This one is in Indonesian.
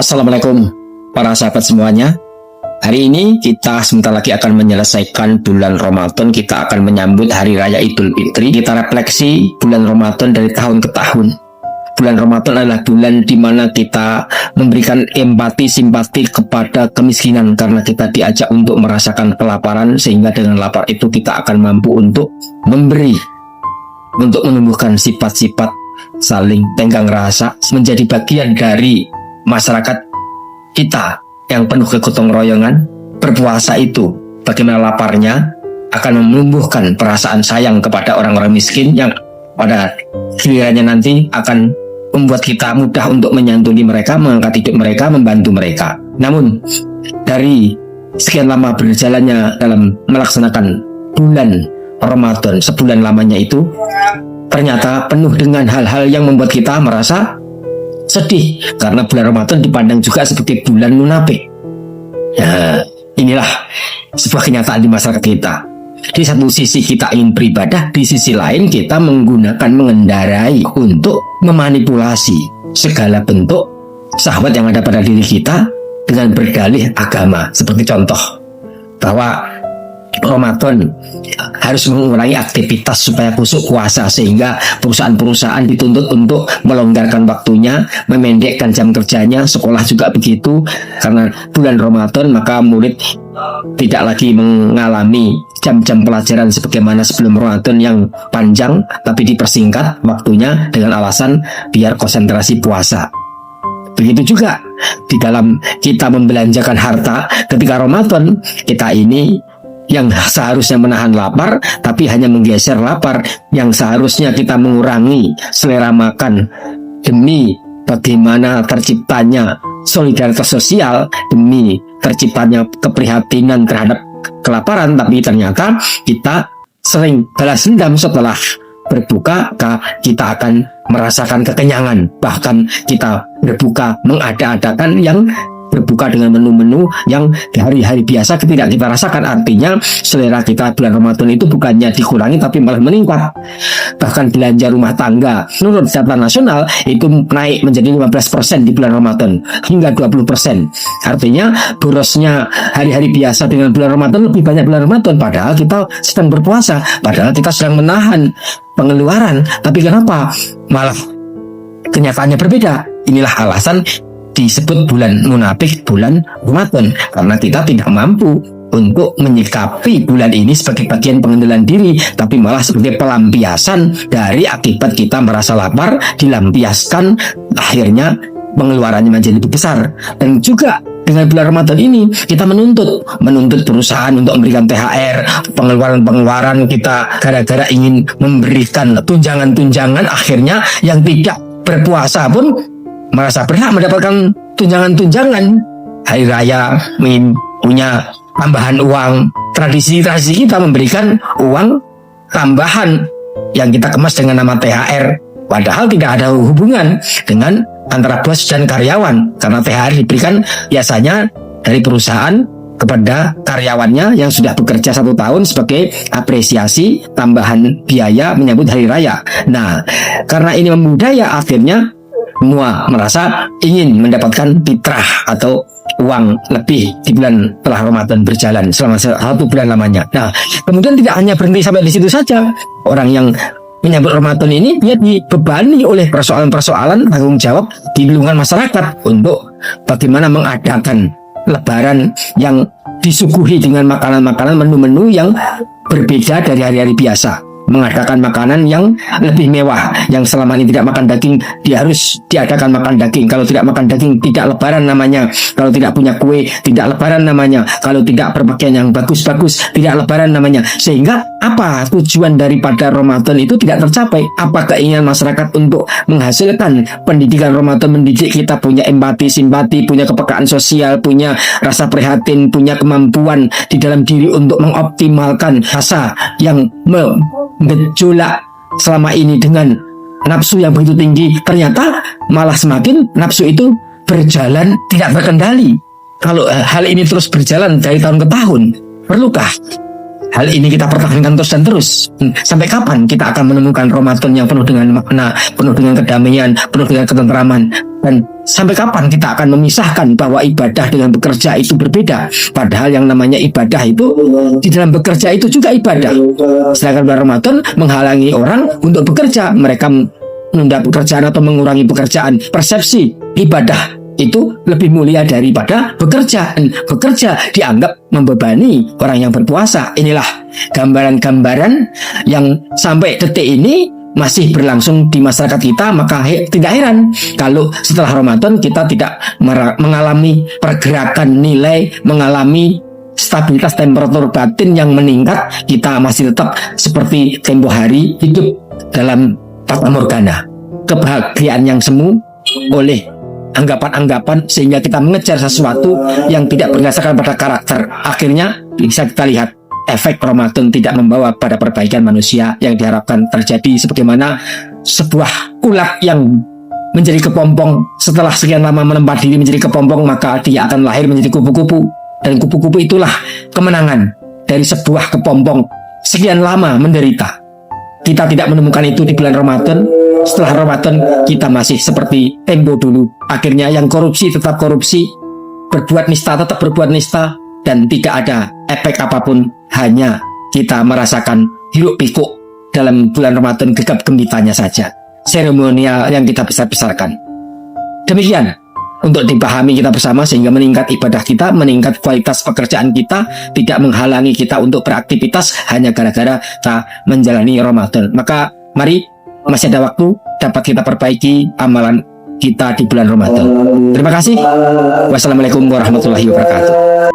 Assalamualaikum para sahabat semuanya. Hari ini kita sebentar lagi akan menyelesaikan bulan Ramadan. Kita akan menyambut Hari Raya Idul Fitri. Kita refleksi bulan Ramadan dari tahun ke tahun. Bulan Ramadan adalah bulan di mana kita memberikan empati, simpati kepada kemiskinan, karena kita diajak untuk merasakan kelaparan, sehingga dengan lapar itu kita akan mampu untuk memberi, untuk menumbuhkan sifat-sifat saling tenggang rasa, menjadi bagian dari masyarakat kita yang penuh kegotong royongan. Berpuasa itu, bagaimana laparnya, akan menumbuhkan perasaan sayang kepada orang-orang miskin yang pada gilirannya nanti akan membuat kita mudah untuk menyantuni mereka, mengangkat hidup mereka, membantu mereka. Namun dari sekian lama berjalannya dalam melaksanakan bulan Ramadan, sebulan lamanya itu ternyata penuh dengan hal-hal yang membuat kita merasa sedih, karena bulan Ramadan dipandang juga sebagai bulan munafik. Ya, inilah sebuah kenyataan di masyarakat kita. Di satu sisi kita ingin beribadah, di sisi lain kita mengendarai untuk memanipulasi segala bentuk syahwat yang ada pada diri kita dengan berdalih agama. Seperti contoh bahwa Ramadan harus mengurangi aktivitas supaya kusuk puasa, sehingga perusahaan-perusahaan dituntut untuk melonggarkan waktunya, memendekkan jam kerjanya. Sekolah juga begitu, karena bulan Ramadan maka murid tidak lagi mengalami jam-jam pelajaran sebagaimana sebelum Ramadan yang panjang, tapi dipersingkat waktunya dengan alasan biar konsentrasi puasa. Begitu juga di dalam kita membelanjakan harta ketika Ramadan, kita ini yang seharusnya menahan lapar tapi hanya menggeser lapar, yang seharusnya kita mengurangi selera makan demi bagaimana terciptanya solidaritas sosial, demi terciptanya keprihatinan terhadap kelaparan, tapi ternyata kita sering balas dendam. Setelah berbuka kita akan merasakan kekenyangan, bahkan kita berbuka mengada-adakan yang berbuka dengan menu-menu yang di hari-hari biasa tidak kita rasakan. Artinya selera kita bulan Ramadan itu bukannya dikurangi tapi malah meningkat. Bahkan belanja rumah tangga menurut data nasional itu naik menjadi 15% di bulan Ramadan hingga 20%. Artinya borosnya hari-hari biasa dengan bulan Ramadan lebih banyak bulan Ramadan, padahal kita sedang berpuasa, padahal kita sedang menahan pengeluaran. Tapi kenapa malah kenyataannya berbeda? Inilah alasan disebut bulan munafik, bulan Ramadan, karena kita tidak mampu untuk menyikapi bulan ini sebagai bagian pengendalian diri, tapi malah sebagai pelampiasan dari akibat kita merasa lapar, dilampiaskan, akhirnya pengeluarannya menjadi lebih besar. Dan juga dengan bulan Ramadan ini kita menuntut perusahaan untuk memberikan THR, pengeluaran kita gara-gara ingin memberikan tunjangan-tunjangan, akhirnya yang tidak berpuasa pun merasa berhak mendapatkan tunjangan-tunjangan. Hari raya ingin punya tambahan uang. Tradisi-tradisi kita memberikan uang tambahan yang kita kemas dengan nama THR, padahal tidak ada hubungan dengan antara bos dan karyawan, karena THR diberikan biasanya dari perusahaan kepada karyawannya yang sudah bekerja 1 tahun sebagai apresiasi tambahan biaya menyambut hari raya. Nah, karena ini membudaya, akhirnya semua merasa ingin mendapatkan fitrah atau uang lebih di bulan setelah Ramadan berjalan selama 1 bulan lamanya. Nah, kemudian tidak hanya berhenti sampai di situ saja. Orang yang menyambut Ramadan ini dia dibebani oleh persoalan-persoalan tanggung jawab di lingkungan masyarakat untuk bagaimana mengadakan Lebaran yang disuguhi dengan makanan-makanan, menu-menu yang berbeda dari hari-hari biasa. Mengadakan makanan yang lebih mewah, yang selama ini tidak makan daging, dia harus diadakan makan daging. Kalau tidak makan daging, tidak lebaran namanya. Kalau tidak punya kue, tidak lebaran namanya. Kalau tidak berpakaian yang bagus-bagus, tidak lebaran namanya. Sehingga apa tujuan daripada Ramadan itu tidak tercapai. Apa keinginan masyarakat untuk menghasilkan pendidikan Ramadan, mendidik kita punya empati, simpati, punya kepekaan sosial, punya rasa prihatin, punya kemampuan di dalam diri untuk mengoptimalkan rasa yang gejolak selama ini dengan nafsu yang begitu tinggi. Ternyata malah semakin nafsu itu berjalan tidak terkendali. Kalau hal ini terus berjalan dari tahun ke tahun, perlukah hal ini kita pertahankan terus dan terus? Sampai kapan kita akan menemukan Ramadan yang penuh dengan makna, penuh dengan kedamaian, penuh dengan ketentraman? Dan sampai kapan kita akan memisahkan bahwa ibadah dengan bekerja itu berbeda? Padahal yang namanya ibadah itu di dalam bekerja itu juga ibadah. Sedangkan bulan Ramadan menghalangi orang untuk bekerja. Mereka menunda pekerjaan atau mengurangi pekerjaan. Persepsi ibadah itu lebih mulia daripada bekerja. Dan bekerja dianggap membebani orang yang berpuasa. Inilah gambaran-gambaran yang sampai detik ini masih berlangsung di masyarakat kita. Maka tidak heran kalau setelah Ramadan kita tidak mengalami pergerakan nilai, mengalami stabilitas temperatur batin yang meningkat. Kita masih tetap seperti tempo hari hidup dalam fata morgana, kebahagiaan yang semu oleh anggapan-anggapan, sehingga kita mengejar sesuatu yang tidak berdasarkan pada karakter. Akhirnya bisa kita lihat efek Ramadan tidak membawa pada perbaikan manusia yang diharapkan terjadi, sebagaimana sebuah ulat yang menjadi kepompong setelah sekian lama menempat diri menjadi kepompong, maka dia akan lahir menjadi kupu-kupu, dan kupu-kupu itulah kemenangan dari sebuah kepompong sekian lama menderita. Kita tidak menemukan itu di bulan Ramadan. Setelah Ramadan kita masih seperti tempo dulu. Akhirnya yang korupsi tetap korupsi, berbuat nista tetap berbuat nista, dan tidak ada efek apapun. Hanya kita merasakan hiruk pikuk dalam bulan Ramadan, gegap gempitanya saja, seremonial yang kita besar-besarkan. Demikian untuk dipahami kita bersama, sehingga meningkat ibadah kita, meningkat kualitas pekerjaan kita, tidak menghalangi kita untuk beraktivitas hanya gara-gara kita menjalani Ramadan. Maka mari, masih ada waktu, dapat kita perbaiki amalan kita di bulan Ramadan. Terima kasih. Wassalamualaikum warahmatullahi wabarakatuh.